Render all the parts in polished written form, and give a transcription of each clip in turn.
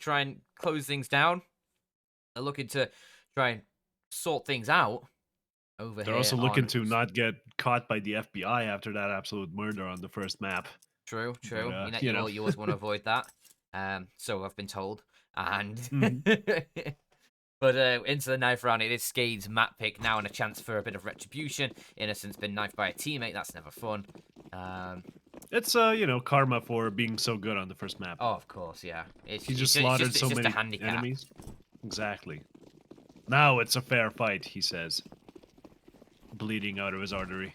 try and close things down. They're looking to try and sort things out over They're here also looking on... to not get caught by the FBI after that absolute murder on the first map. True, But, true. You know, you know. you always want to avoid that. So I've been told. And Mhm. but into the knife round, it is SKADE's map pick now, and a chance for a bit of retribution. Innocent's been knifed by a teammate. That's never fun. It's, karma for being so good on the first map. Oh, of course, yeah. He just slaughtered so It's just a many handicap. enemies. Exactly. Now it's a fair fight, he says. Bleeding out of his artery.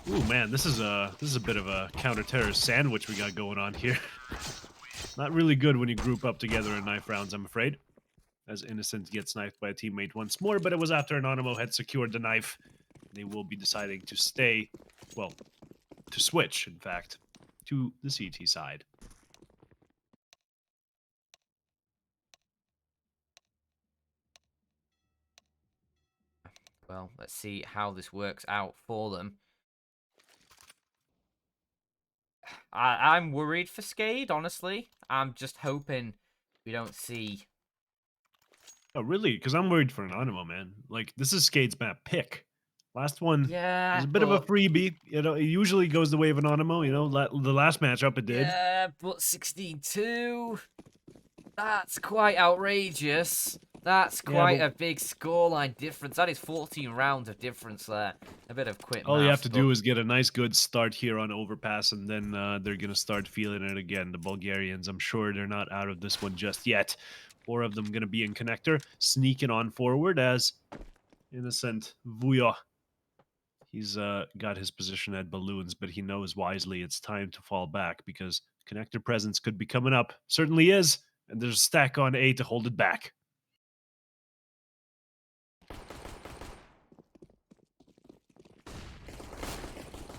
Ooh, man, this is a bit of a counter-terrorist sandwich we got going on here. Not really good when you group up together in knife rounds, I'm afraid. As Innocent gets knifed by a teammate once more, but it was after Anonymo had secured the knife. They will be deciding to stay, well, to switch, in fact, to the CT side. Well, let's see how this works out for them. I'm worried for SKADE, honestly. I'm just hoping we don't see... Oh, really? Because I'm worried for Anonymo, man. Like, this is SKADE's map pick. Last one was Yeah, a bit of a but... freebie. It usually goes the way of Anonymo, the last matchup it did. Yeah, but 16-2... That's quite outrageous. That's Yeah, quite but a big scoreline difference. That is 14 rounds of difference there. A bit of quick all you have maths, to but... do is get a nice good start here on Overpass, and then they're going to start feeling it again. The Bulgarians, I'm sure they're not out of this one just yet. 4 of them going to be in connector, sneaking on forward as Innocent Vuya. He's got his position at balloons, but he knows wisely it's time to fall back because connector presence could be coming up. Certainly is, and there's a stack on A to hold it back.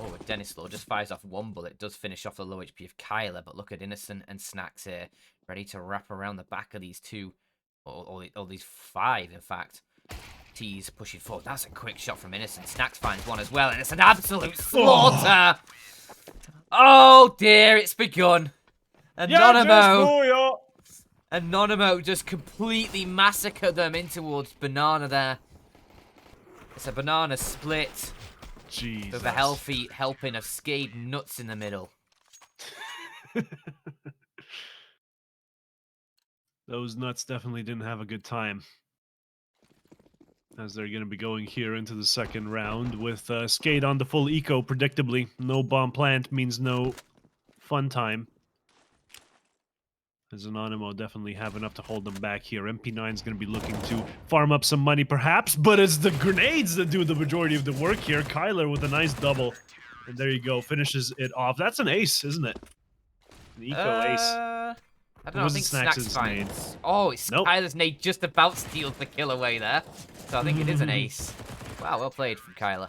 Oh, Dennis Law just fires off one bullet. Does finish off the low HP of Kyler, but look at Innocent and Snacks here, ready to wrap around the back of these two, or these 5, in fact. T's pushing forward. That's a quick shot from Innocent. Snacks finds one as well, and it's an absolute slaughter. Oh dear, it's begun. Yeah, just Anonymo. Vuya! Anonymo just completely massacred them in towards Banana there. It's a banana split. Jesus. With a healthy helping of SKADE nuts in the middle. Those nuts definitely didn't have a good time. As they're going to be going here into the second round with SKADE on the full eco, predictably. No bomb plant means no fun time. As Anonymo definitely have enough to hold them back here. MP9 is going to be looking to farm up some money perhaps, but it's the grenades that do the majority of the work here. Kyler with a nice double. And there you go, finishes it off. That's an ace, isn't it? An eco ace. I don't know, I Was think it Snacks Snacks' nade? finds... Oh, it's Nope. Kyler's nade just about steals the kill away there. So I think it is an ace. Wow, well played from Kyler.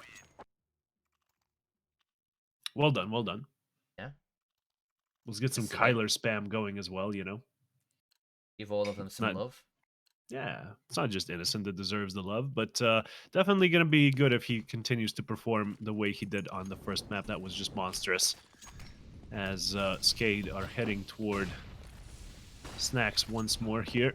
Well done, well done. Yeah. Let's get some This is like, Kyler spam going as well, give all of them some Not love. Yeah, it's not just Innocent that deserves the love, but definitely going to be good if he continues to perform the way he did on the first map. That was just monstrous. As SKADE are heading toward Snacks once more here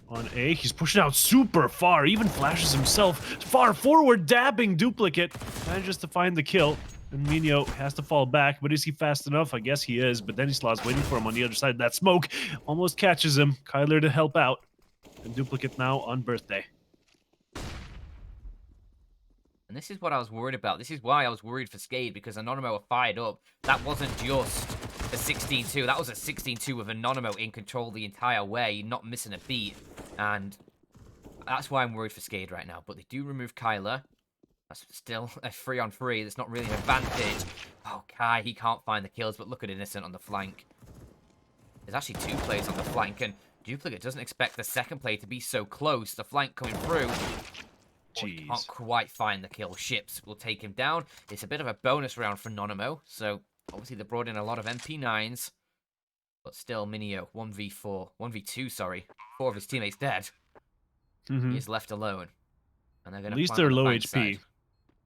on A. He's pushing out super far, even flashes himself far forward, dabbing Duplicate. Manages to find the kill. And Minio has to fall back, but is he fast enough? I guess he is, but Denislaw's waiting for him on the other side of that smoke. Almost catches him. Kyler to help out. And Duplicate now on birthday. And this is what I was worried about. This is why I was worried for SKADE, because Anonymo were fired up. That wasn't just a 16-2. That was a 16-2 with Anonymo in control the entire way, not missing a beat. And that's why I'm worried for SKADE right now. But they do remove Kyler. That's still a 3-on-3. That's not really an advantage. Oh, Kai, he can't find the kills, but look at Innocent on the flank. There's actually 2 players on the flank, and Duplicate doesn't expect the second player to be so close. The flank coming through. Jeez. Can't quite find the kill. Ships will take him down. It's a bit of a bonus round for Anonymo, so obviously they brought in a lot of MP9s, but still Minio 1v2, sorry. 4 of his teammates dead. He is left alone, and they're going At to least plant they're on the low bank HP. side.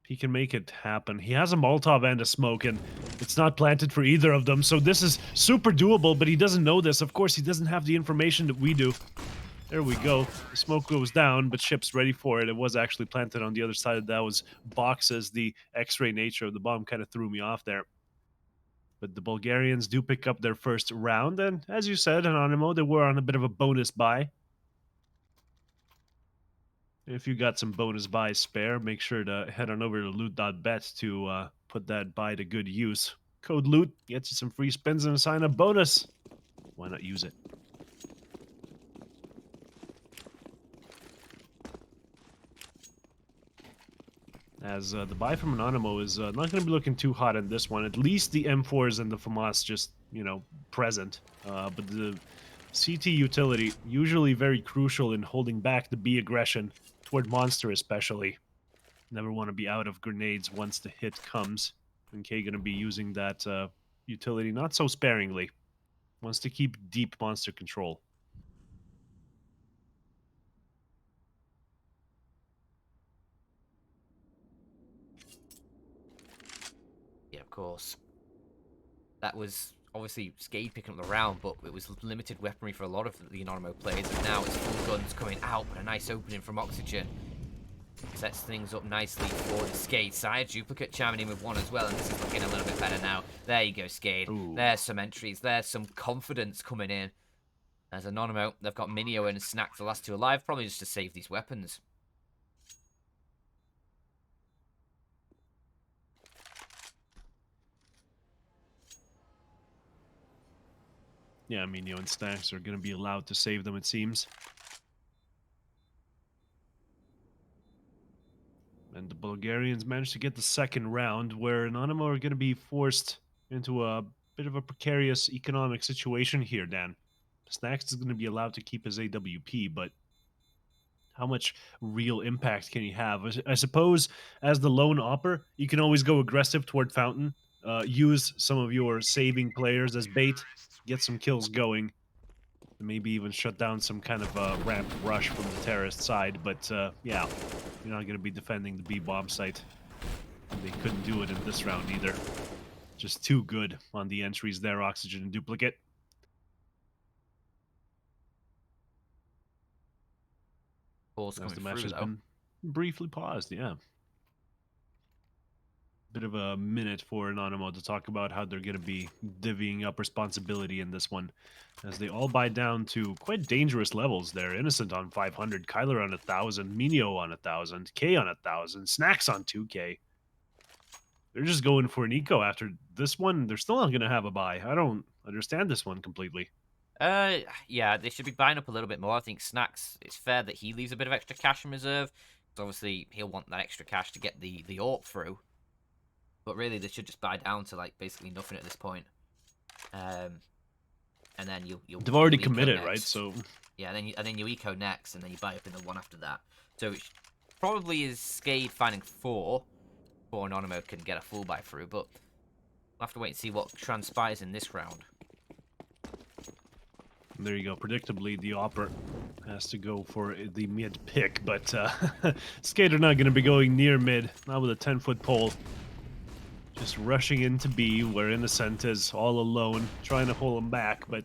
He can make it happen. He has a Molotov and a smoke, and it's not planted for either of them, so this is super doable, but he doesn't know this. Of course, he doesn't have the information that we do. There we go. The smoke goes down, but ship's ready for it. It was actually planted on the other side of those boxes. The X-ray nature of the bomb kind of threw me off there. But the Bulgarians do pick up their first round, and as you said, Anonymo, they were on a bit of a bonus buy. If you got some bonus buys spare, make sure to head on over to Loot.BET to put that buy to good use. Code LOOT gets you some free spins and a sign-up bonus. Why not use it? As the buy from Anonymo is not going to be looking too hot in this one. At least the M4s and the FAMAS just, present. But the CT utility, usually very crucial in holding back the B aggression toward Monster especially. Never want to be out of grenades once the hit comes. NK going to be using that utility not so sparingly. Wants to keep deep Monster control. Yeah, of course. That was obviously SKADE picking up the round, but it was limited weaponry for a lot of the Anonymo players, and now it's full guns coming out, but a nice opening from Oxygen. Sets things up nicely for the SKADE side. Duplicate chiming in with one as well, and this is looking a little bit better now. There you go, SKADE. Ooh. There's some entries. There's some confidence coming in. As Anonymo, they've got Minio and Snack, the last two alive, probably just to save these weapons. Yeah, Minio and Stacks are going to be allowed to save them, it seems. And the Bulgarians managed to get the second round, where Anonymo are going to be forced into a bit of a precarious economic situation here, Dan. Snacks is going to be allowed to keep his AWP, but how much real impact can he have? I suppose as the lone opper, you can always go aggressive toward Fountain, use some of your saving players as bait, get some kills going, and maybe even shut down some kind of ramp rush from the terrorist side. But yeah, you're not going to be defending the B-bomb site. They couldn't do it in this round either. Just too good on the entries there, Oxygen and Duplicate. Balls As coming the match through, has though. been briefly paused, yeah. Bit of a minute for Anonymo to talk about how they're going to be divvying up responsibility in this one, as they all buy down to quite dangerous levels there. Innocent on 500, Kyler on 1,000, Minio on 1,000, K on 1,000, Snacks on 2K. They're just going for an eco after this one. They're still not going to have a buy. I don't understand this one completely. Yeah, they should be buying up a little bit more. I think Snacks, it's fair that he leaves a bit of extra cash in reserve. So obviously, he'll want that extra cash to get the AWP through. But really, they should just buy down to, like, basically nothing at this point. And then you'll They've already eco committed, next. right? So yeah, and then you eco next, and then you buy up in the one after that. So it probably is SKADE finding 4 before Anonymo can get a full buy through. But we'll have to wait and see what transpires in this round. there you go. Predictably, the Opper has to go for the mid pick, but SKADE are not going to be going near mid, not with a 10-foot pole. Just rushing into B, where Innocent is all alone, trying to hold him back, but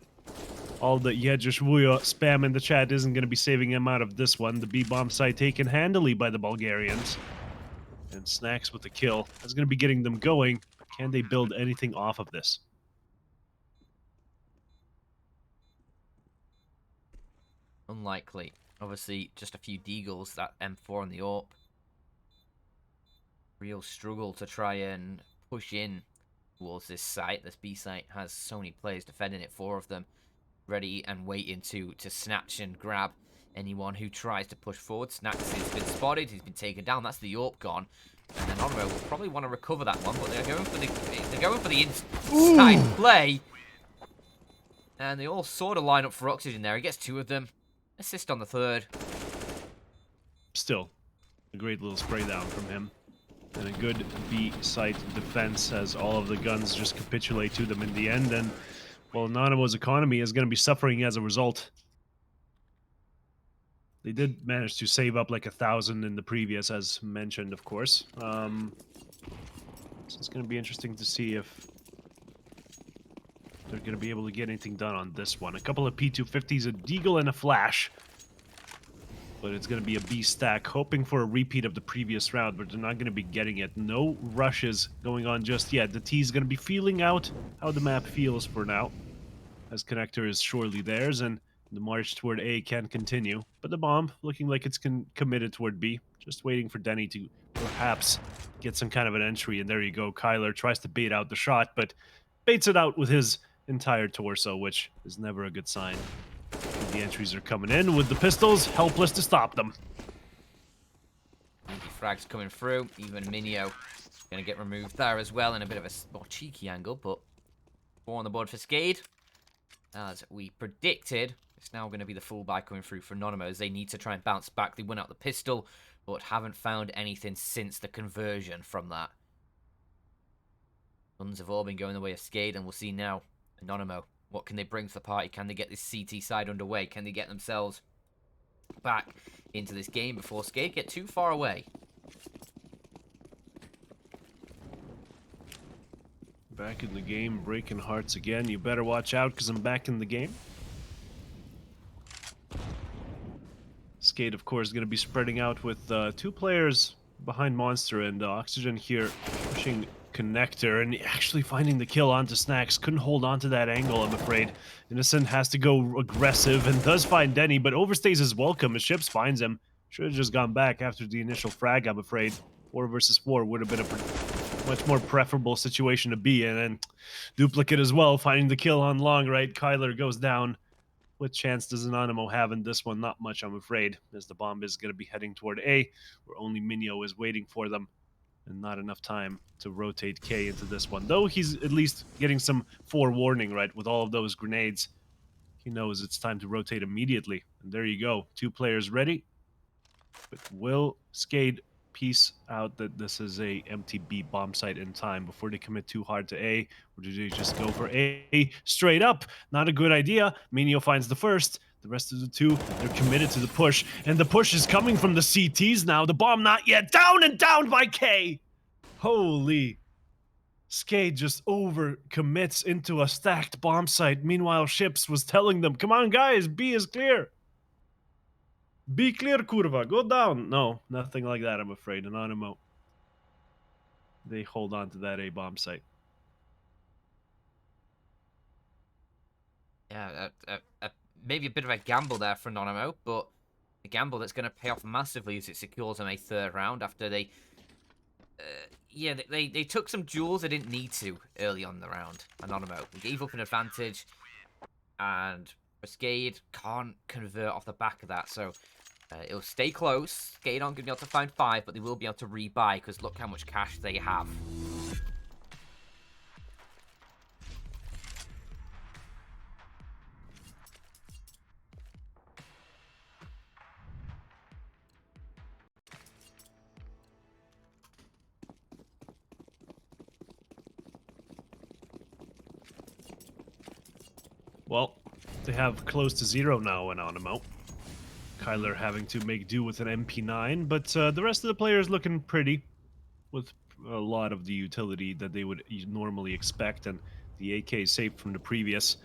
all the Yejishwuya spam in the chat isn't going to be saving him out of this one. The B-bomb site taken handily by the Bulgarians. And Snacks with the kill. That's going to be getting them going, but can they build anything off of this? Unlikely. Obviously, just a few deagles, that M4 on the AWP. Real struggle to try and push in towards this site. This B site has so many players defending it, 4 of them ready and waiting to snatch and grab anyone who tries to push forward. Snacks has been spotted, he's been taken down, that's the AWP gone. And then Anonymo will probably want to recover that one, but they're going for the inside play. And they all sort of line up for Oxygen there. He gets 2 of them. Assist on the 3rd. Still, a great little spray down from him. And a good B-site defense as all of the guns just capitulate to them in the end. And, well, Anonymo's economy is going to be suffering as a result. They did manage to save up like 1,000 in the previous, as mentioned, of course. So it's going to be interesting to see if they're going to be able to get anything done on this one. A couple of P250s, a Deagle, and a Flash. But it's going to be a B stack, hoping for a repeat of the previous round, but they're not going to be getting it. No rushes going on just yet. The T is going to be feeling out how the map feels for now, as Connector is surely theirs, and the march toward A can continue. But the bomb looking like it's committed toward B, just waiting for Denny to perhaps get some kind of an entry, and there you go. Kyler tries to bait out the shot, but baits it out with his entire torso, which is never a good sign. The entries are coming in with the pistols, helpless to stop them. Easy frags coming through. Even Minio going to get removed there as well in a bit of a more cheeky angle, but 4 on the board for SKADE. As we predicted, it's now going to be the full buy coming through for Anonymo as they need to try and bounce back. They went out the pistol, but haven't found anything since the conversion from that. Guns have all been going the way of SKADE, and we'll see now. Anonymo, what can they bring to the party? Can they get this CT side underway? Can they get themselves back into this game before SKADE get too far away? Back in the game, breaking hearts again. You better watch out because I'm back in the game. SKADE, of course, is going to be spreading out with 2 players behind Monster, and Oxygen here pushing Connector and actually finding the kill onto Snacks. Couldn't hold on to that angle, I'm afraid. Innocent has to go aggressive and does find Denny, but overstays his welcome as Ships finds him. Should have just gone back after the initial frag, I'm afraid. 4 versus 4 would have been a much more preferable situation to be in, and Duplicate as well, finding the kill on long right. Kyler goes down. What chance does Anonymo have in this one? Not much, I'm afraid, as the bomb is going to be heading toward A, where only Minio is waiting for them, and not enough time to rotate K into this one. Though he's at least getting some forewarning, right, with all of those grenades. He knows it's time to rotate immediately, and there you go. 2 players ready, but will SKADE piece out that this is a empty B bomb site in time before they commit too hard to A, or do they just go for A straight up? Not a good idea. Minio finds the first. The rest of the 2, they're committed to the push, and the push is coming from the CTs now. The bomb not yet. Down and down by K. Holy. SKADE just over commits into a stacked bomb site. Meanwhile, Ships was telling them, come on guys, B is clear. Be clear, curva. Go down. No, nothing like that, I'm afraid. Anonymo. They hold on to that A bomb site. Yeah, maybe a bit of a gamble there for Anonymo, but a gamble that's going to pay off massively as it secures them a 3rd round after they... yeah, they took some jewels they didn't need to early on in the round. Anonymo. They gave up an advantage, and SKADE can't convert off the back of that, so... it'll stay close. SKADE aren't going to be able to find 5, but they will be able to rebuy, because look how much cash they have. Well, they have close to 0 now, Anonymo. Kyler having to make do with an MP9, but the rest of the players looking pretty, with a lot of the utility that they would normally expect, and the AK safe from the previous.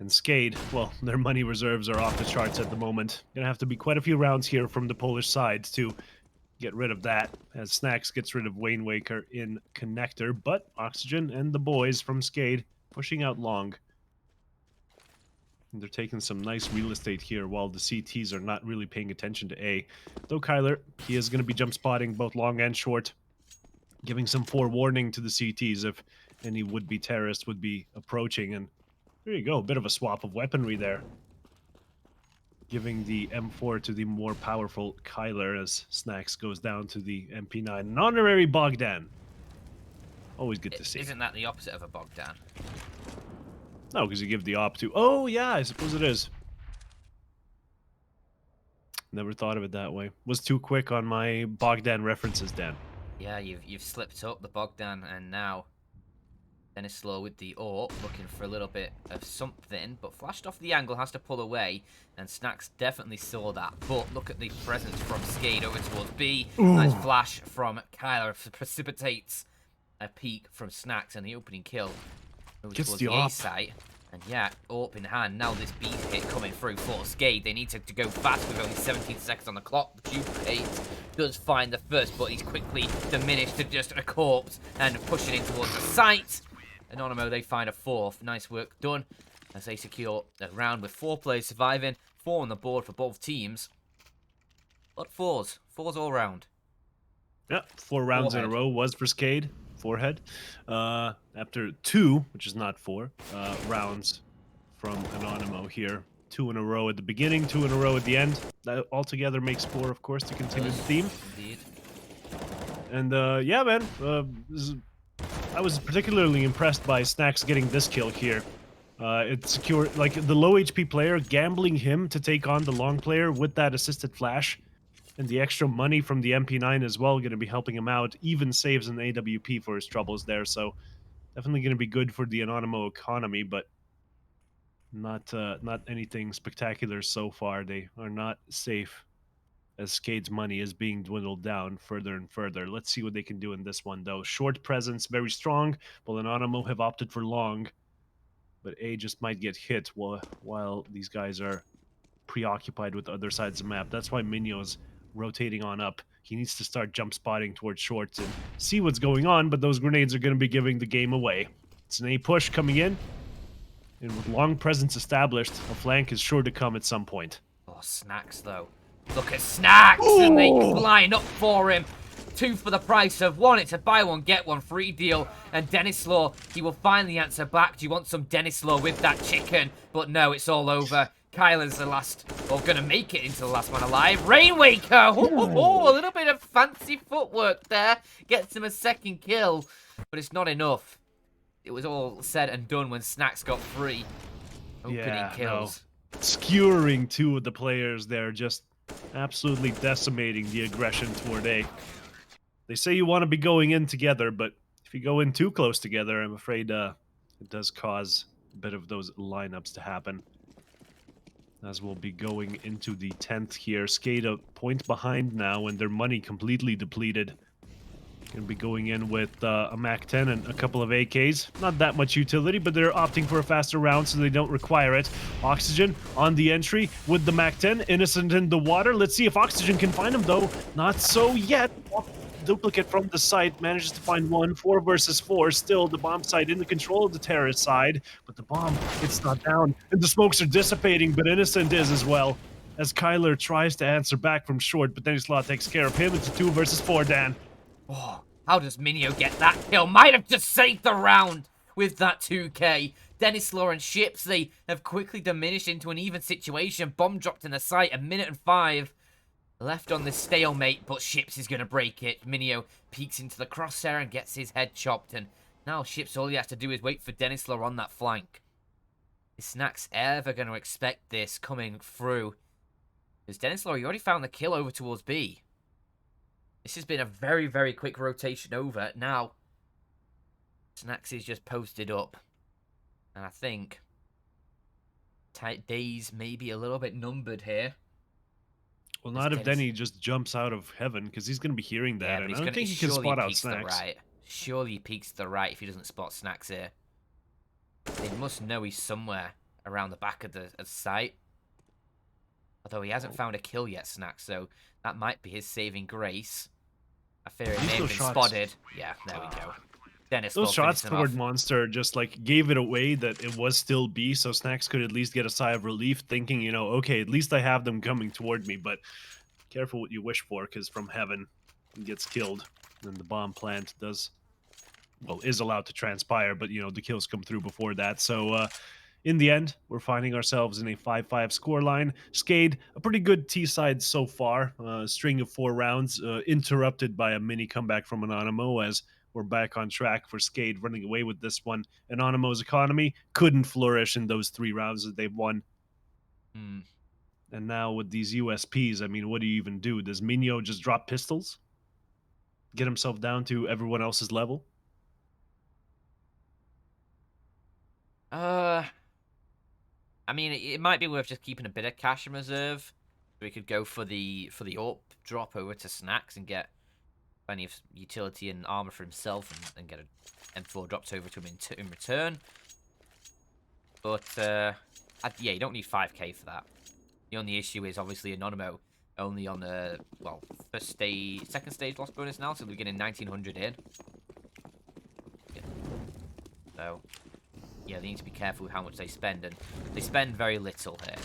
And SKADE, well, their money reserves are off the charts at the moment. Gonna have to be quite a few rounds here from the Polish side to get rid of that, as Snacks gets rid of Wayne Waker in Connector, but Oxygen and the boys from SKADE pushing out long. And they're taking some nice real estate here while the CTs are not really paying attention to A. Though Kyler, he is going to be jump spotting both long and short, giving some forewarning to the CTs if any would-be terrorist would be approaching. And there you go, a bit of a swap of weaponry there. Giving the M4 to the more powerful Kyler as Snacks goes down to the MP9. An honorary Bogdan. Always good to see. Isn't that the opposite of a Bogdan? No, because you give the op to... Oh, yeah, I suppose it is. Never thought of it that way. Was too quick on my Bogdan references, Dan. Yeah, you've slipped up the Bogdan, and now Dennis Slow with the AWP, looking for a little bit of something, but flashed off the angle, has to pull away, and Snacks definitely saw that. But look at the presence from SKADE over towards B. Nice Ooh, flash from Kyler, precipitates a peek from Snacks, and the opening kill over gets towards the the A op. site. And yeah, AWP in hand. Now this beat hit coming through for SKADE. They need to go fast with only 17 seconds on the clock. The duplicate does find the first, but he's quickly diminished to just a corpse and pushing in towards the site. Anonymo, they find a fourth. Nice work done as they secure a round with 4 players surviving. 4 on the board for both teams. But fours. Fours all round. Yeah, 4 rounds in a Forehead. row was for SKADE. Forehead. After 2, which is not 4, rounds from Anonymo here. 2 in a row at the beginning, 2 in a row at the end. That altogether makes 4, of course, to continue the theme. Indeed. And yeah, man, I was particularly impressed by Snacks getting this kill here. It secured, like, the low HP player, gambling him to take on the long player with that assisted flash. And the extra money from the MP9 as well going to be helping him out. Even saves an AWP for his troubles there. So definitely going to be good for the Anonymo economy, but not anything spectacular so far. They are not safe as SKADE's money is being dwindled down further and further. Let's see what they can do in this one, though. Short presence, very strong, while Anonymo have opted for long. But A just might get hit while these guys are preoccupied with the other sides of the map. That's why Minyo's rotating on up. He needs to start jump spotting towards shorts and see what's going on, but those grenades are going to be giving the game away. It's an A push coming in, and with long presence established, a flank is sure to come at some point. Oh, Snacks, though. Look at Snacks, and they Oh! line up for him. 2 for the price of 1. It's a buy one, get one free deal. And Dennis Law, he will finally answer back. Do you want some Dennis Law with that chicken? But no, it's all over. Kyler's the last, or gonna make it into the last man alive. Rainwaker! A little bit of fancy footwork there. Gets him a second kill, but it's not enough. It was all said and done when Snacks got 3 opening kills. No. Skewering 2 of the players there, just absolutely decimating the aggression toward A. They say you want to be going in together, but if you go in too close together, I'm afraid it does cause a bit of those lineups to happen. As we'll be going into the 10th here. SKADE a point behind now, and their money completely depleted. Gonna be going in with a MAC-10 and a couple of AKs. Not that much utility, but they're opting for a faster round so they don't require it. Oxygen on the entry with the MAC-10. Innocent in the water. Let's see if Oxygen can find him, though. Not so yet. Duplicate from the site manages to find one. 4 versus 4. Still, the bomb site in the control of the terrorist side. But the bomb, it's not down. And the smokes are dissipating, but Innocent is as well. As Kyler tries to answer back from short, but Dennis Law takes care of him. It's a 2 versus 4, Dan. Oh, how does Minio get that kill? Might have just saved the round with that 2k. Dennis Law and Ships, they have quickly diminished into an even situation. Bomb dropped in the site, 1:05 left on this stalemate, but Ships is going to break it. Minio peeks into the crosshair and gets his head chopped, and now Ships, all he has to do is wait for Dennis Law on that flank. Is Snacks ever going to expect this coming through? Because Dennis Law, he already found the kill over towards B. This has been a very, very quick rotation over. Now, Snacks is just posted up. And I think days may be a little bit numbered here. Well, not if Denny just jumps out of heaven, because he's going to be hearing that, and I don't think he can spot out Snacks. Surely he peeks to the right if he doesn't spot Snacks here. They must know he's somewhere around the back of the site. Although he hasn't found a kill yet, Snacks, so that might be his saving grace. I fear it may have been spotted. Yeah, there we go. Dennis, those shots toward Monster just like gave it away that it was still B, so Snacks could at least get a sigh of relief, thinking, you know, okay, at least I have them coming toward me. But careful what you wish for, because from heaven he gets killed, and the bomb plant is allowed to transpire, but you know the kills come through before that. So in the end, we're finding ourselves in a 5-5 scoreline. SKADE, a pretty good T-side so far. String of 4 rounds, interrupted by a mini comeback from Anonymo, as we're back on track for SKADE running away with this one. Anonymo's economy couldn't flourish in those 3 rounds that they've won. And now with these USPs, I mean, what do you even do? Does Minyo just drop pistols? Get himself down to everyone else's level? I mean, it might be worth just keeping a bit of cash in reserve. We could go for the AWP drop over to Snacks and get plenty of utility and armor for himself, and get a M4 dropped over to him in return. But yeah, you don't need 5k for that. The only issue is obviously Anonymo only on the second stage loss bonus now, so we're getting 1900 in. Yeah. So yeah, they need to be careful with how much they spend, and they spend very little here,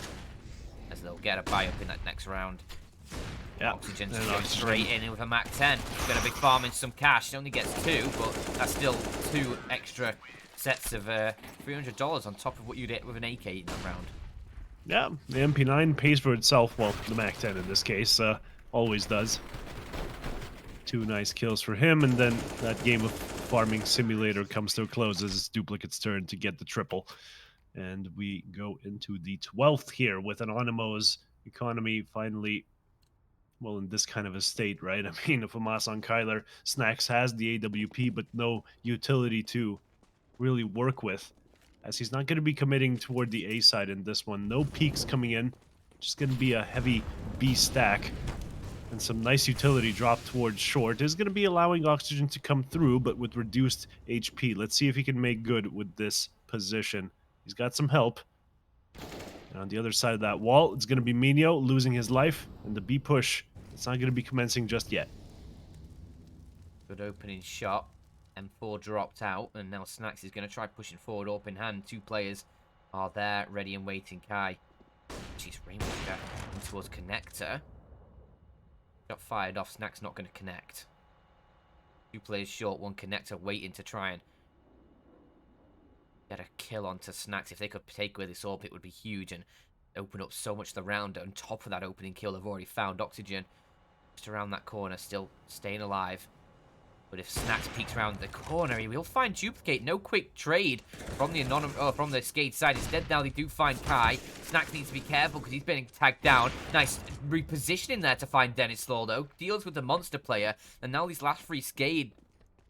as they'll get a buy up in that next round. Yeah. Oxygen's going straight in with a Mac 10. Going to be farming some cash. He only gets 2, but that's still 2 extra sets of $300 on top of what you'd get with an AK in that round. Yeah, the MP9 pays for itself. Well, the Mac 10 in this case always does. 2 nice kills for him, and then that game of farming simulator comes to a close as it's Duplicate's turn to get the triple. And we go into the 12th here with Anonymo's economy finally, well, in this kind of a state, right? I mean, if Hamas on Kyler, Snacks has the AWP, but no utility to really work with, as he's not going to be committing toward the A side in this one. No peaks coming in, just going to be a heavy B stack. And some nice utility drop towards short is going to be allowing Oxygen to come through, but with reduced HP. Let's see if he can make good with this position. He's got some help. And on the other side of that wall, it's going to be Minio losing his life, and the B push, it's not going to be commencing just yet. Good opening shot. M4 dropped out, and now Snacks is going to try pushing forward, open hand. 2 players are there, ready and waiting. Kai. Jeez, Rainmaker towards connector. Got fired off. Snacks not going to connect. 2 players short, 1 connector waiting to try and get a kill onto Snacks. If they could take away this AWP, it would be huge and open up so much of the round. On top of that opening kill, they've already found Oxygen just around that corner, still staying alive. But if Snacks peeks around the corner, he will find Duplicate. No quick trade from the from the SKADE side. Instead, now they do find Kai. Snacks needs to be careful because he's been tagged down. Nice repositioning there to find Dennis Law, though. Deals with the monster player. And now these last 3 SKADE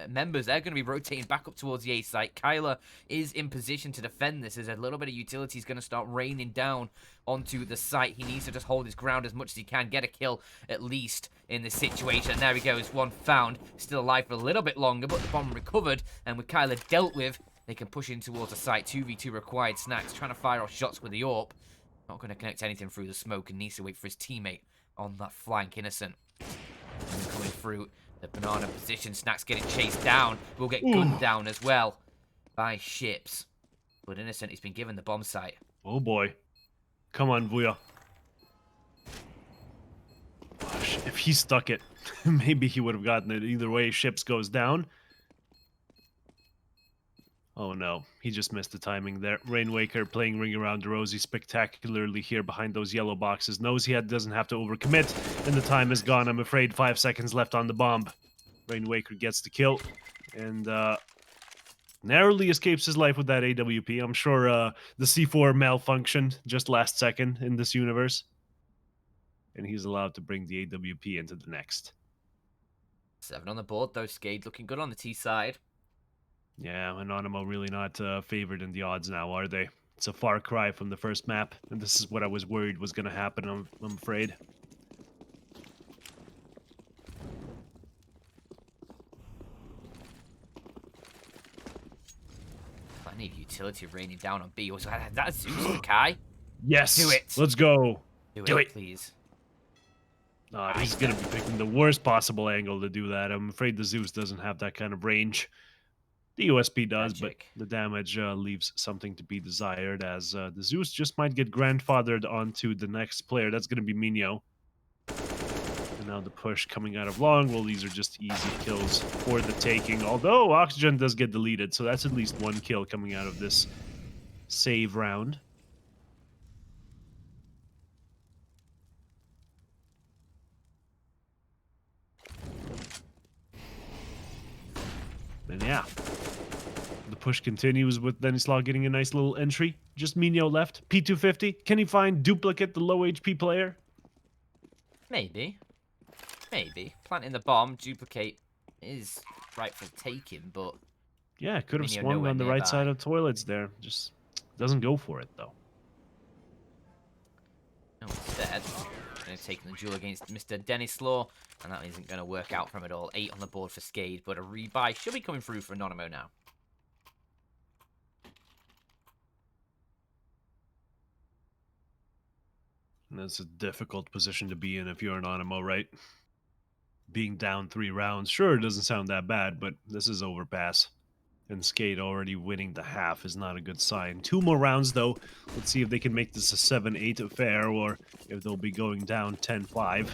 members, they're going to be rotating back up towards the A site. Kyler is in position to defend this, as a little bit of utility is going to start raining down onto the site. He needs to just hold his ground as much as he can, get a kill at least in this situation. There we go, is 1 found, still alive for a little bit longer, but the bomb recovered, and with Kyler dealt with, they can push in towards the site. 2v2 required. Snacks trying to fire off shots with the AWP, not going to connect anything through the smoke, and needs to wait for his teammate on that flank. Innocent and coming through the banana position. Snacks getting chased down. Will get gunned down as well by ships. But Innocent, he's been given the bomb site. Oh boy. Come on, Vuya. Gosh, if he stuck it, maybe he would have gotten it. Either way, ships goes down. Oh no, he just missed the timing there. Rainwaker playing Ring Around the Rosie spectacularly here behind those yellow boxes. Knows he doesn't have to overcommit, and the time is gone. I'm afraid 5 seconds left on the bomb. Rainwaker gets the kill, and narrowly escapes his life with that AWP. I'm sure the C4 malfunctioned just last second in this universe. And he's allowed to bring the AWP into the next. 7 on the board, though. SKADE looking good on the T side. Yeah, Anonymo really not favored in the odds now, are they? It's a far cry from the first map, and this is what I was worried was going to happen, I'm afraid. Plenty of utility raining down on B. Was that Zeus for Kai? Yes! Do it! Let's go! Do it, please. He's going to be picking the worst possible angle to do that. I'm afraid the Zeus doesn't have that kind of range. The USB does, Magic. but the damage leaves something to be desired, as the Zeus just might get grandfathered onto the next player. That's going to be Minio. And now the push coming out of long. Well, these are just easy kills for the taking. Although Oxygen does get deleted, so that's at least 1 kill coming out of this save round. And yeah, the push continues with Denislaw getting a nice little entry. Just Minio left. P250. Can he find Duplicate, the low HP player? Maybe. Maybe. Planting the bomb, Duplicate is right for taking, but Yeah, could have Minio swung nowhere on the right nearby. side of toilets there. Just doesn't go for it, though. No, instead, going to take the duel against Mr. Dennis Law, and that isn't going to work out for him at all. 8 on the board for SKADE, but a rebuy should be coming through for Anonymo now. And that's a difficult position to be in if you're an Anonymo, right? Being down 3 rounds, sure, it doesn't sound that bad, but this is overpass. And SKADE already winning the half is not a good sign. 2 more rounds, though. Let's see if they can make this a 7-8 affair, or if they'll be going down 10-5.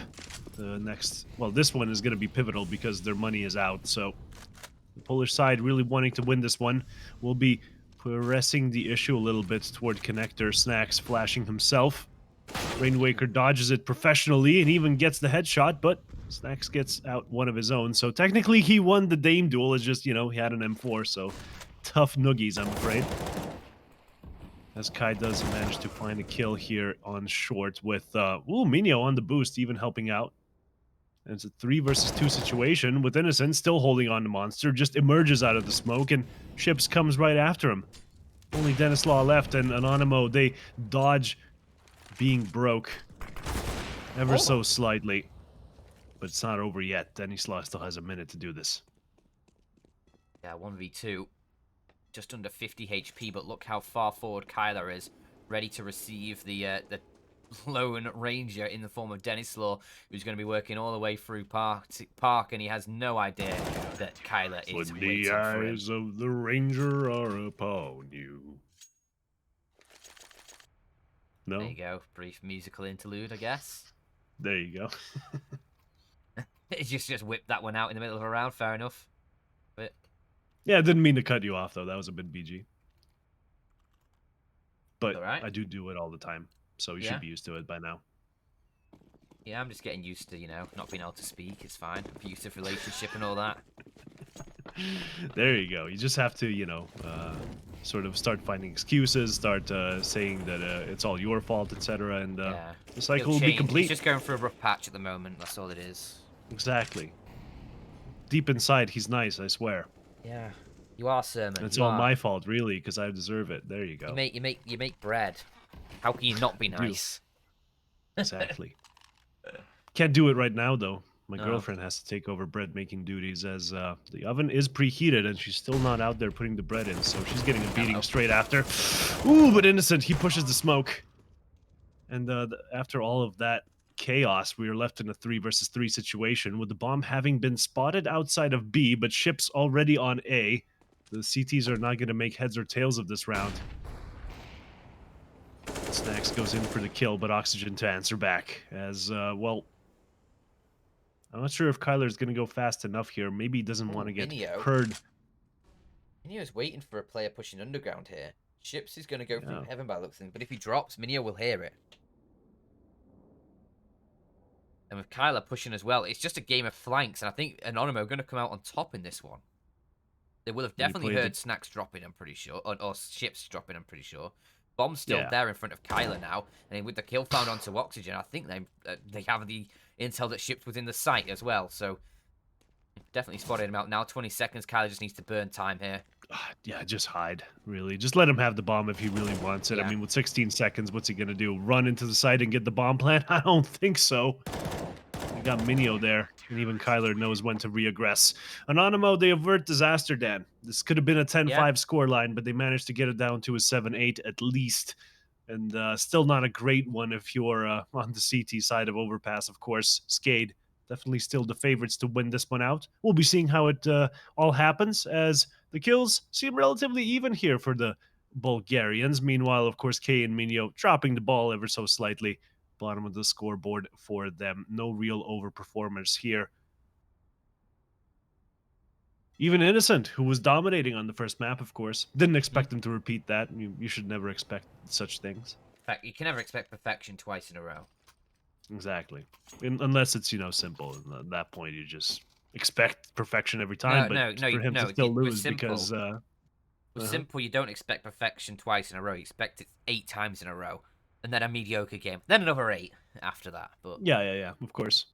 The next... Well, this one is going to be pivotal because their money is out, so... The Polish side really wanting to win this one will be pressing the issue a little bit toward connector. Snacks flashing himself. Rainwaker dodges it professionally and even gets the headshot, but Snacks gets out one of his own. So technically he won the Dame duel. It's just, you know, he had an M4, so tough noogies, I'm afraid. As Kai does manage to find a kill here on short with, Minio on the boost, even helping out. And it's a 3 versus 2 situation with Innocent still holding on to Monster, just emerges out of the smoke, and Ships comes right after him. Only Dennis Law left, and Anonymo, they dodge being broke ever so slightly. But it's not over yet. Dennis Law still has a minute to do this. Yeah, 1v2. Just under 50 HP, but look how far forward Kyler is. Ready to receive the lone ranger in the form of Dennis Law, who's going to be working all the way through Park, and he has no idea that Kyler is When waiting the for him. eyes of the ranger are upon you. No? There you go. Brief musical interlude, I guess. There you go. He just whipped that one out in the middle of a round. Fair enough. But Yeah, I didn't mean to cut you off, though. That was a bit BG. But right. I do it all the time, so you should be used to it by now. Yeah, I'm just getting used to, you know, not being able to speak. It's fine. Abusive relationship and all that. There you go. You just have to, you know, sort of start finding excuses, start saying that it's all your fault, etc., and the cycle will be complete. He's just going through a rough patch at the moment. That's all it is. Exactly. Deep inside, he's nice, I swear. Yeah. You are, Sermon. It's all my fault, really, because I deserve it. There you go. You make bread. How can you not be nice? Exactly. Can't do it right now, though. My girlfriend has to take over bread making duties as the oven is preheated and she's still not out there putting the bread in, so she's getting a beating straight after. Ooh, but Innocent, he pushes the smoke. And after all of that chaos, we are left in a 3 versus 3 situation with the bomb having been spotted outside of B, but Ships already on A. The CTs are not going to make heads or tails of this round. Snacks goes in for the kill, but Oxygen to answer back as, well... I'm not sure if Kyler's going to go fast enough here. Maybe he doesn't want to get heard. Minio's waiting for a player pushing underground here. Ships is going to go through heaven by the looks of things, but if he drops, Minio will hear it. And with Kyler pushing as well, it's just a game of flanks, and I think Anonymo are going to come out on top in this one. They will have definitely heard Snacks dropping, I'm pretty sure, or Ships dropping, I'm pretty sure. Bomb's still there in front of Kyler now, and with the kill found onto Oxygen, I think they have the intel that Ships was in the site as well, so definitely spotted him out now. 20 seconds, Kyler just needs to burn time here. Yeah, just hide, really. Just let him have the bomb if he really wants it. Yeah. I mean, with 16 seconds, what's he going to do? Run into the site and get the bomb plant? I don't think so. We got Minio there, and even Kyler knows when to re-aggress. Anonymo, they avert disaster, Dan. This could have been a 10-5 scoreline, but they managed to get it down to a 7-8 at least. And still not a great one if you're on the CT side of Overpass, of course. SKADE, definitely still the favorites to win this one out. We'll be seeing how it all happens, as the kills seem relatively even here for the Bulgarians. Meanwhile, of course, K and Minio dropping the ball ever so slightly. Bottom of the scoreboard for them. No real overperformers here. Even Innocent, who was dominating on the first map, of course. Didn't expect him to repeat that. You should never expect such things. In fact, you can never expect perfection twice in a row. Exactly. Unless it's, you know, simple. And at that point, you just expect perfection every time. No, for him to still lose because... with simple, you don't expect perfection twice in a row. You expect it 8 times in a row. And then a mediocre game. Then another 8 after that. But Yeah, of course.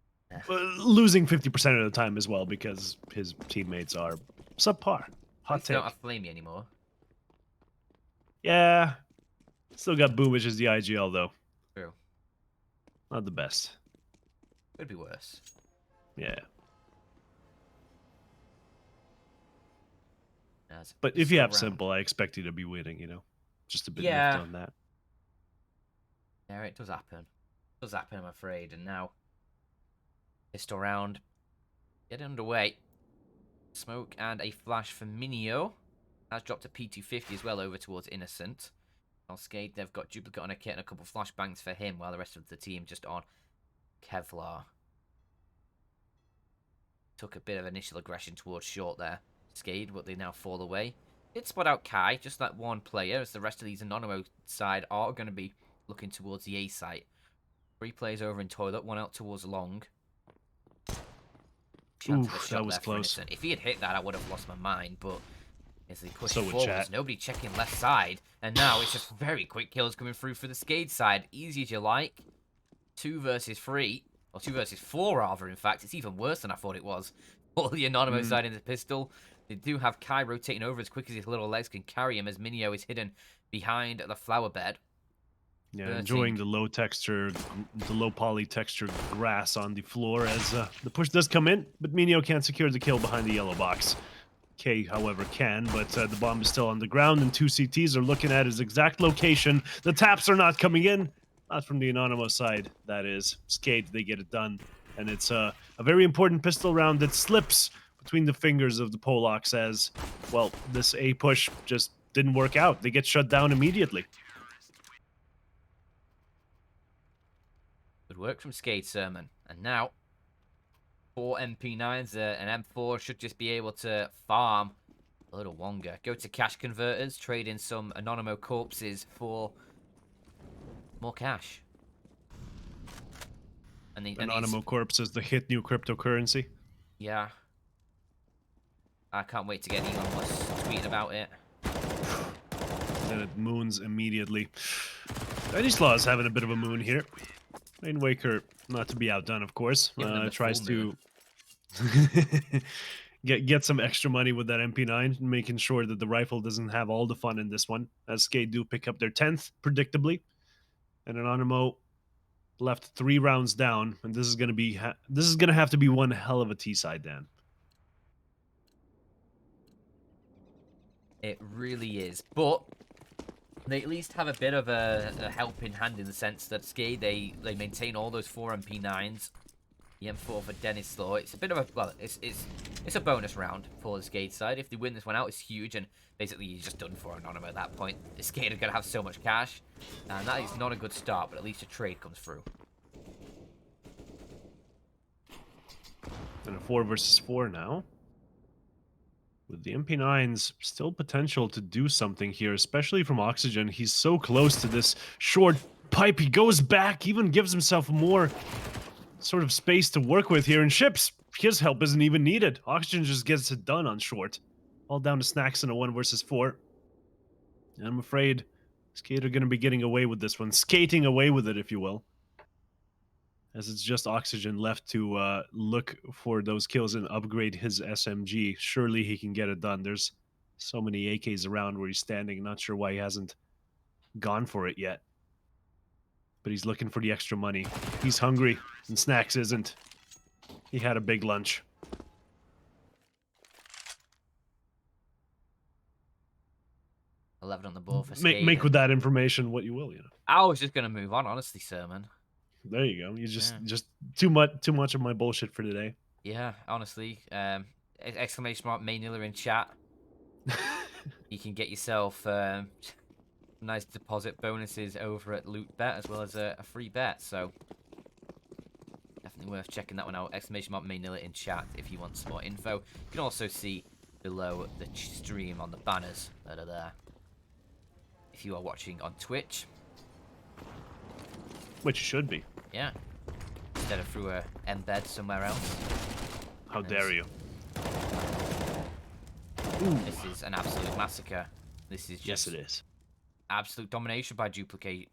Losing 50% of the time as well because his teammates are subpar. Hot take. Don't have Flamey anymore. Yeah. Still got Boomich as the IGL, though. True. Not the best. Could be worse. Yeah. As But if you pistol have round. simple, I expect you to be winning, you know. Just a bit miffed Yeah. on that. Yeah, it does happen. It does happen, I'm afraid. And now, pistol round. Get underway. Smoke and a flash for Minio. Has dropped a P250 as well over towards Innocent. On SKADE, they've got Duplicate on a kit and a couple flashbangs for him, while the rest of the team just on Kevlar. Took a bit of initial aggression towards short there. SKADE, but they now fall away. Did spot out Kai, just that one player, as the rest of these Anonymo side are going to be looking towards the A site. 3 players over in toilet, 1 out towards long. Chance of a Oof, shot that was there for close. Innocent. If he had hit that, I would have lost my mind, but as they push So would forwards, chat. nobody checking left side. And now it's just very quick kills coming through for the SKADE side. Easy as you like. 2 versus 3. Or 2 versus 4, rather, in fact. It's even worse than I thought it was. All the Anonymous Mm. side in the pistol. They do have Kai rotating over as quick as his little legs can carry him, as Minio is hidden behind the flower bed. Yeah, Burting. enjoying the low texture, the low poly texture grass on the floor as the push does come in, but Minio can't secure the kill behind the yellow box. K, however, can, but the bomb is still on the ground, and 2 CTs are looking at his exact location. The taps are not coming in, not from the Anonymous side, that is. SKADE, they get it done, and it's a very important pistol round that slips between the fingers of the Polacks as, well, this A push just didn't work out. They get shut down immediately. Good work from SKADE, Sermon. And now, 4 MP9s, an M4 should just be able to farm a little longer. Go to cash converters, trade in some Anonymo corpses for more cash. And these, Anonymo Corpse is the hit new cryptocurrency. yeah. I can't wait to get Elon Musk tweeting about it. Then it moons immediately. Edislaw is having a bit of a moon here. Rain Waker, not to be outdone, of course, Giving them the tries full moon. to get some extra money with that MP9, making sure that the rifle doesn't have all the fun in this one. As SKADE do pick up their 10th, predictably, and Anonymo left 3 rounds down, and this is going to be this is going to have to be one hell of a T side, Dan. It really is. But they at least have a bit of a helping hand in the sense that SKADE, they maintain all those 4 MP9s. The M4 for Dennis Law. It's a bit of a, well, it's a bonus round for the SKADE side. If they win this one out, it's huge, and basically he's just done for Anonymo at that point. The SKADE are going to have so much cash, and that is not a good start, but at least a trade comes through. And a 4 versus 4 now. With the MP9s, still potential to do something here, especially from Oxygen. He's so close to this short pipe. He goes back, even gives himself more sort of space to work with here. And Ships, his help isn't even needed. Oxygen just gets it done on short. All down to Snacks in a 1 versus 4. And I'm afraid SKADE are going to be getting away with this one. Skating away with it, if you will. As it's just Oxygen left to look for those kills and upgrade his SMG. Surely he can get it done. There's so many AKs around where he's standing. Not sure why he hasn't gone for it yet. But he's looking for the extra money. He's hungry, and Snacks isn't. He had a big lunch. 11 on the board for Make SKADE. with that information what you will, you know. I was just going to move on, honestly, Sermon. There you go. You just Yeah. just too much of my bullshit for today. Yeah, honestly. Exclamation mark Mayniller in chat. You can get yourself nice deposit bonuses over at LOOT.BET as well as a free bet. So definitely worth checking that one out. Exclamation mark Mayniller in chat if you want some more info. You can also see below the stream on the banners that are there. If you are watching on Twitch. Which should be. Yeah. Instead of through a embed somewhere else. How dare you? This is an absolute massacre. This is just Yes, it is. absolute domination by Duplicate.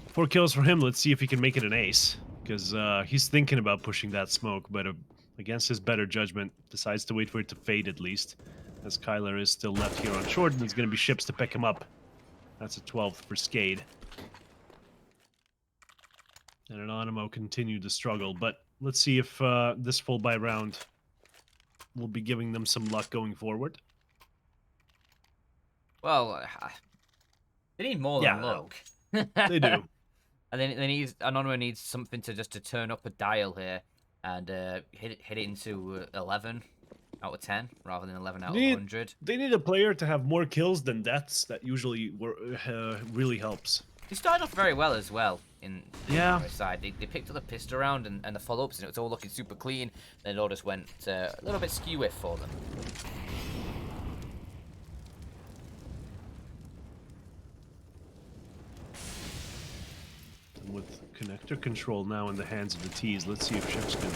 4 kills for him. Let's see if he can make it an ace. Because he's thinking about pushing that smoke, but against his better judgment, decides to wait for it to fade at least. As Kyler is still left here on short, and it's going to be Ships to pick him up. That's a 12th for SKADE. And Anonymo continued to struggle, but let's see if this full buy round will be giving them some luck going forward. Well, they need more than Yeah, no, luck. they do. And then Anonymous needs something to turn up a dial here and hit it into 11 out of 10 rather than 11 out They of need, 100. they need a player to have more kills than deaths. That usually really helps. He started off very well as well in the Yeah. Anonymous side. They picked up the pistol round and the follow-ups, and it was all looking super clean. Then it all just went a little bit skew-if for them. With connector control now in the hands of the T's, let's see if Ships can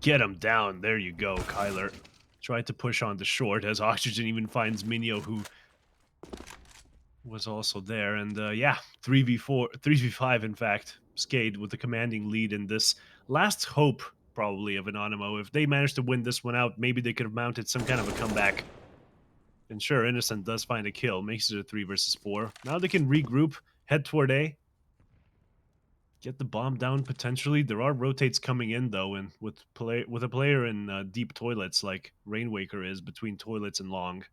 get him down. There you go, Kyler. Tried to push on the short as Oxygen even finds Minio, who was also there. And yeah, 3v4, 3v5 in fact. SKADE with the commanding lead in this last hope, probably, of Anonymo. If they managed to win this one out, maybe they could have mounted some kind of a comeback. And sure, Innocent does find a kill, makes it a 3 versus 4. Now they can regroup, head toward A. Get the bomb down potentially. There are rotates coming in though, and with a player in deep toilets like Rainwaker is between toilets and long,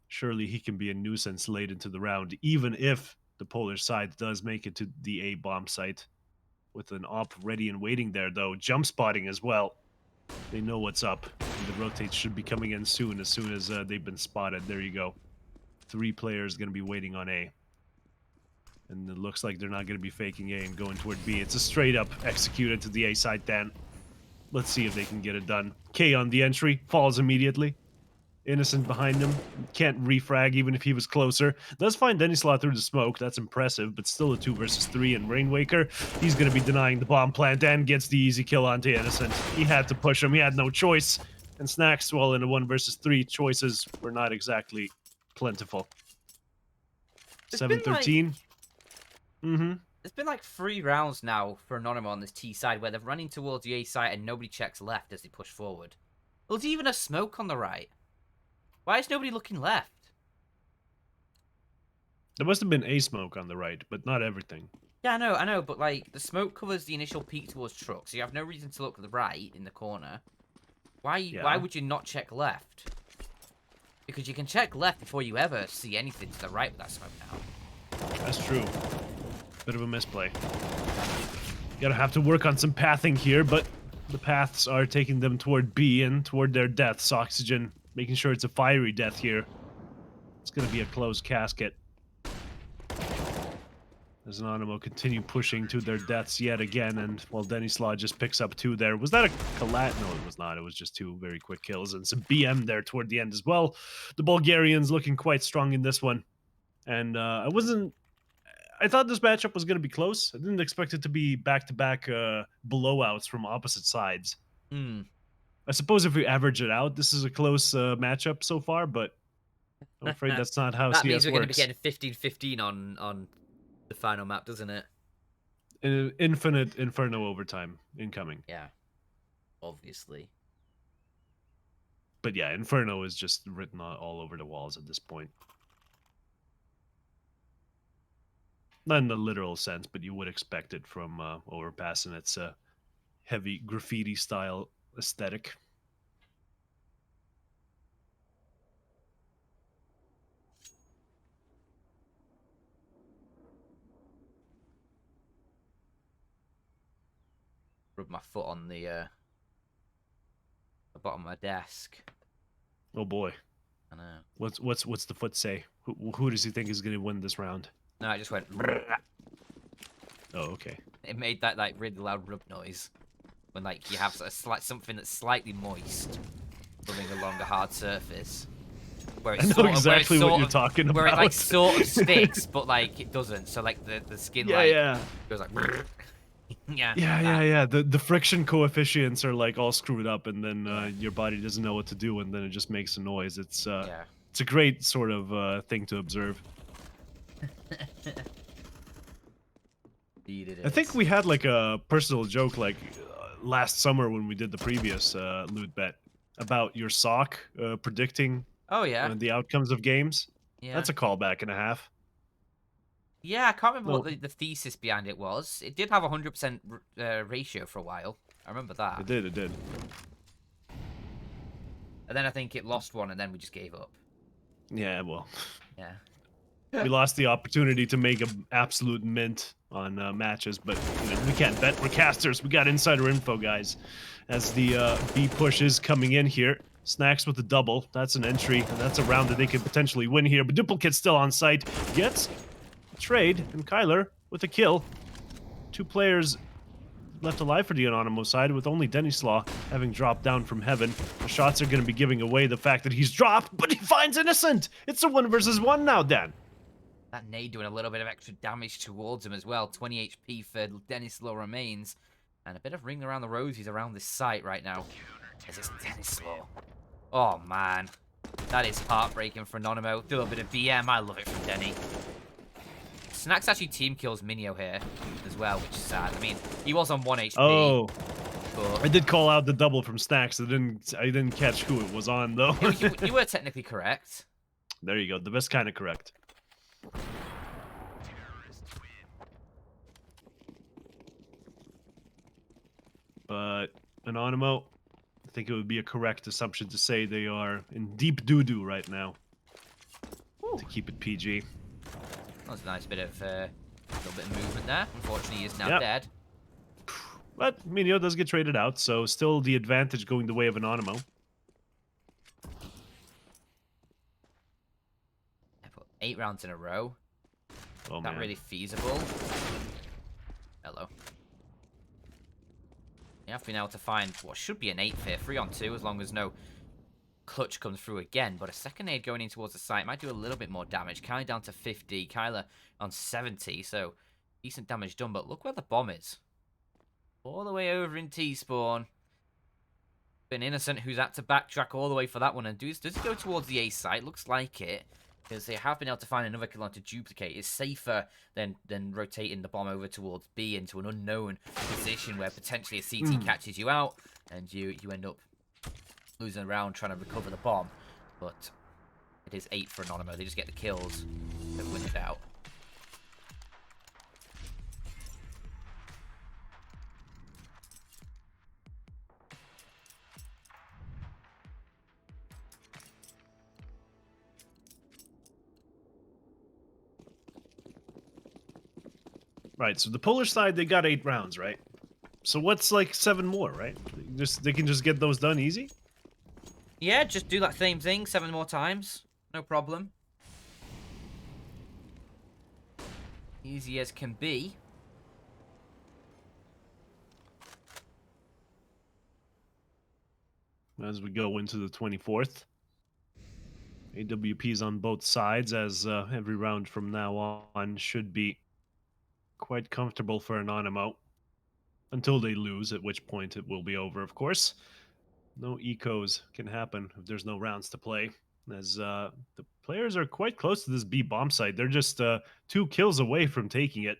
surely he can be a nuisance late into the round, even if the Polish side does make it to the A bomb site. With an op ready and waiting there though, jump spotting as well. They know what's up, and the rotates should be coming in soon as they've been spotted. There you go. 3 players going to be waiting on A. And it looks like they're not going to be faking A and going toward B. It's a straight up executed to the A side then. Let's see if they can get it done. K on the entry, falls immediately. Innocent behind him. Can't refrag even if he was closer. Does find Denislaw through the smoke. That's impressive, but still a 2 versus 3. And Rainwaker, he's going to be denying the bomb plant and gets the easy kill onto Innocent. He had to push him. He had no choice. And Snacks, well, in a 1 versus 3, choices were not exactly plentiful. 7-13. There's been like 3 rounds now for Anonymous on this T side where they're running towards the A side and nobody checks left as they push forward. There's even a smoke on the right. Why is nobody looking left? There must have been a smoke on the right, but not everything. Yeah, I know, but like the smoke covers the initial peek towards truck, so you have no reason to look to the right in the corner. Why would you not check left? Because you can check left before you ever see anything to the right with that smoke now. That's true. Bit of a misplay. Gotta have to work on some pathing here, but the paths are taking them toward B and toward their deaths. Oxygen, making sure it's a fiery death here. It's gonna be a closed casket. As Anonymo continue pushing to their deaths yet again, and while Denislaw just picks up 2 there. Was that a collat? No, it was not. It was just 2 very quick kills and some BM there toward the end as well. The Bulgarians looking quite strong in this one. And I thought this matchup was going to be close. I didn't expect it to be back-to-back blowouts from opposite sides. I suppose if we average it out, this is a close matchup so far, but I'm afraid that's not how that CS means we're works. going to be getting 15-15 on the final map, doesn't it? Infinite Inferno overtime incoming. Yeah, obviously. But yeah, Inferno is just written all over the walls at this point. Not in the literal sense, but you would expect it from Overpass and its heavy graffiti style aesthetic. Rub my foot on the bottom of my desk. Oh boy. I know. What's the foot say? Who does he think is going to win this round? No, I just went. Oh, okay. It made that like really loud rub noise when like you have something that's slightly moist rubbing along a hard surface. Where I know exactly what you're talking about. Where it like sort of sticks, but like it doesn't. So like the skin goes like. Yeah. The friction coefficients are like all screwed up, and then your body doesn't know what to do, and then it just makes a noise. It's a great sort of thing to observe. Indeed it is. I think we had like a personal joke like last summer when we did the previous LOOT.BET about your sock predicting the outcomes of games. Yeah, That's a callback and a half. Yeah, I can't remember what No, the thesis behind it was. It did have a 100% ratio for a while. I remember that. it did. It did. And then I think it lost one, and then we just gave up. Yeah. Well, Yeah. we lost the opportunity to make an absolute mint on matches, but we can't bet. We're casters. We got insider info, guys. As the B push is coming in here. Snacks with the double. That's an entry, and that's a round that they could potentially win here. But Duplicate's still on site. Gets a trade, and Kyler with a kill. 2 players left alive for the Anonymo side, with only Denislaw having dropped down from heaven. The shots are going to be giving away the fact that he's dropped, but he finds Innocent! It's a 1 versus 1 now, Dan. That nade doing a little bit of extra damage towards him as well. 20 HP for Denislaw remains. And a bit of ring around the rosies around this site right now. As it's Denislaw. Oh, man. That is heartbreaking for Anonymo. Do a little bit of BM. I love it from Denny. Snacks actually team kills Minio here as well, which is sad. I mean, he was on 1 HP. Oh, but I did call out the double from Snacks. I didn't catch who it was on, though. you were technically correct. There you go. The best kind of correct. But Anonymo, I think it would be a correct assumption to say they are in deep doo-doo right now. Ooh. To keep it PG. That was a nice bit of, little bit of movement there. Unfortunately, he is now dead. But Minio does get traded out, so still the advantage going the way of Anonymo. 8 rounds in a row. Oh, Not man. really feasible. Hello. You have been able to find what should be an 8 here, 3 on 2, as long as no clutch comes through again. But a second aid going in towards the site might do a little bit more damage. Kyler down to 50, Kyler on 70, so decent damage done. But look where the bomb is. All the way over in T-spawn. Been Innocent, who's had to backtrack all the way for that one. And does he go towards the A site? Looks like it. Because they have been able to find another kill on to duplicate. It's safer than rotating the bomb over towards B into an unknown position where potentially a CT catches you out and you end up losing a round trying to recover the bomb. But it is 8 for Anonymo. They just get the kills that win it out. Right, so the Polish side, they got 8 rounds, right? So what's like 7 more, right? They can just get those done easy? Yeah, just do that same thing 7 more times. No problem. Easy as can be. As we go into the 24th. AWPs on both sides, as every round from now on should be quite comfortable for Anonymo. Until they lose, at which point it will be over, of course. No ecos can happen if there's no rounds to play, as the players are quite close to this B bomb site. They're just 2 kills away from taking it.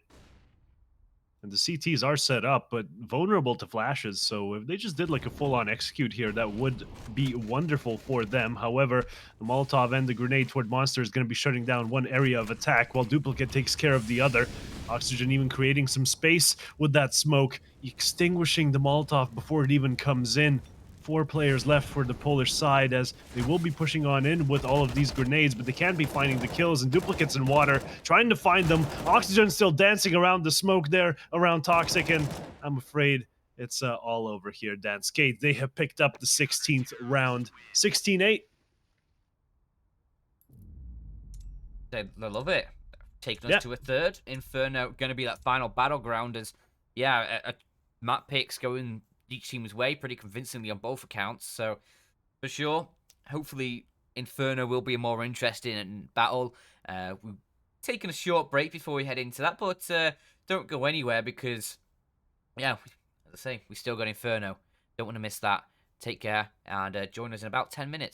And the CTs are set up, but vulnerable to flashes, so if they just did like a full-on execute here, that would be wonderful for them. However, the Molotov and the grenade toward Monster is going to be shutting down one area of attack, while Duplicate takes care of the other. Oxygen even creating some space with that smoke, extinguishing the Molotov before it even comes in. 4 players left for the Polish side, as they will be pushing on in with all of these grenades, but they can't be finding the kills, and Duplicates in water, trying to find them. Oxygen still dancing around the smoke there, around Toxic, and I'm afraid it's all over here, Dan. SKADE, they have picked up the 16th round. 16-8. They love it. Taking us to a third. Inferno going to be that final battleground as, yeah, a map picks going each team's way pretty convincingly on both accounts. So, for sure, hopefully Inferno will be a more interesting battle. We've taken a short break before we head into that, but don't go anywhere because, yeah, as I say, we still got Inferno. Don't want to miss that. Take care and join us in about 10 minutes.